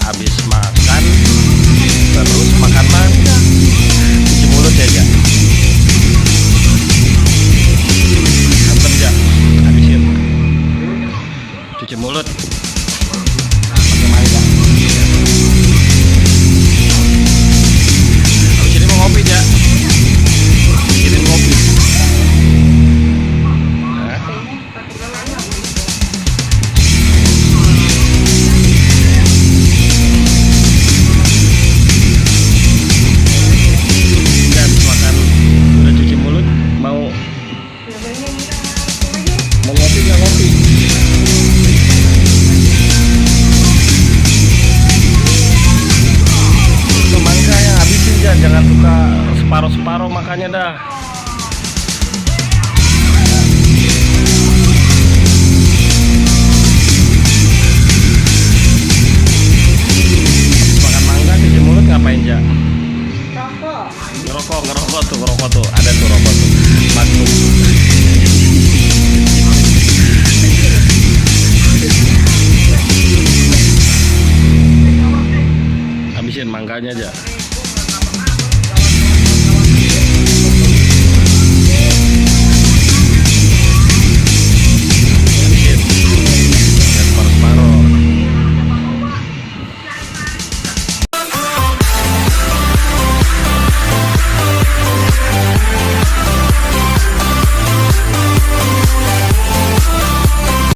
habis makan terus makan mangga, cuci mulut ya Ja. Hantem Ja, habisin cuci mulut pakai mangga. Habis ini mau ngopi Ja, bikinin ngopi. Mau ngopi nggak ngopi? Itu mangga yang habisin ya, jangan suka separuh-separuh makannya dah. Habis makan mangga cuci mulut ngapain Ja? Ngerokok tuh, ada tuh rokok tuh. Magnum. Habisin mangganya aja.